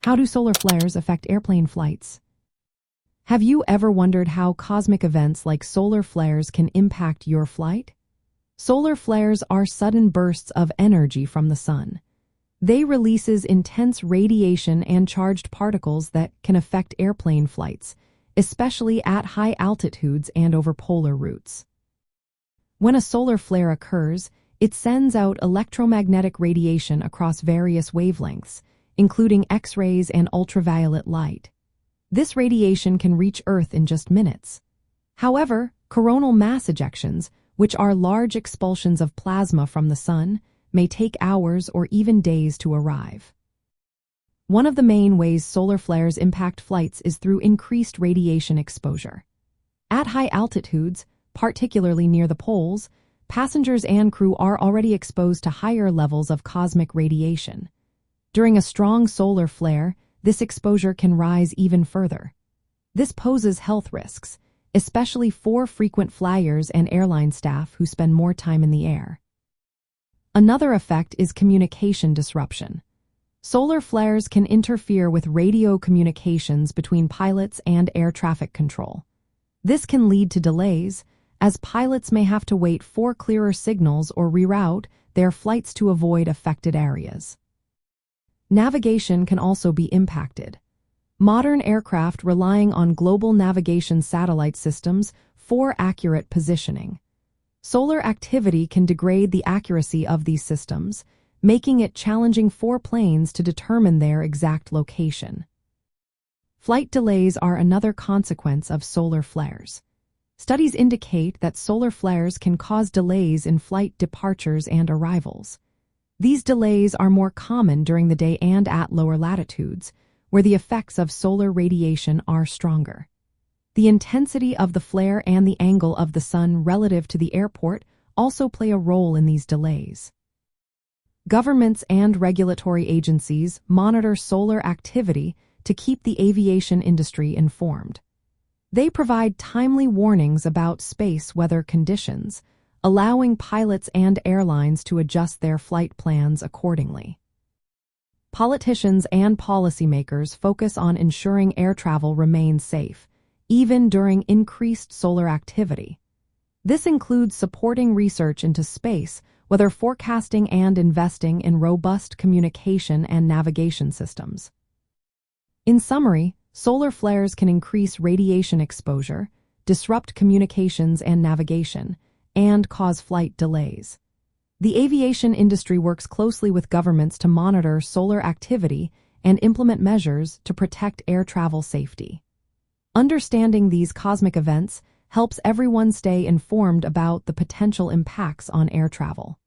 How do solar flares affect airplane flights? Have you ever wondered how cosmic events like solar flares can impact your flight? Solar flares are sudden bursts of energy from the sun. They releases intense radiation and charged particles that can affect airplane flights, especially at high altitudes and over polar routes. When a solar flare occurs, it sends out electromagnetic radiation across various wavelengths, including X-rays and ultraviolet light. This radiation can reach Earth in just minutes. However, coronal mass ejections, which are large expulsions of plasma from the sun, may take hours or even days to arrive. One of the main ways solar flares impact flights is through increased radiation exposure. At high altitudes, particularly near the poles, passengers and crew are already exposed to higher levels of cosmic radiation. During a strong solar flare, this exposure can rise even further. This poses health risks, especially for frequent flyers and airline staff who spend more time in the air. Another effect is communication disruption. Solar flares can interfere with radio communications between pilots and air traffic control. This can lead to delays, as pilots may have to wait for clearer signals or reroute their flights to avoid affected areas. Navigation can also be impacted. Modern aircraft relying on global navigation satellite systems for accurate positioning. Solar activity can degrade the accuracy of these systems, making it challenging for planes to determine their exact location. Flight delays are another consequence of solar flares. Studies indicate that solar flares can cause delays in flight departures and arrivals. These delays are more common during the day and at lower latitudes, where the effects of solar radiation are stronger. The intensity of the flare and the angle of the sun relative to the airport also play a role in these delays. Governments and regulatory agencies monitor solar activity to keep the aviation industry informed. They provide timely warnings about space weather conditions, allowing pilots and airlines to adjust their flight plans accordingly. Politicians and policymakers focus on ensuring air travel remains safe, even during increased solar activity. This includes supporting research into space, weather forecasting, and investing in robust communication and navigation systems. In summary, solar flares can increase radiation exposure, disrupt communications and navigation, and cause flight delays. The aviation industry works closely with governments to monitor solar activity and implement measures to protect air travel safety. Understanding these cosmic events helps everyone stay informed about the potential impacts on air travel.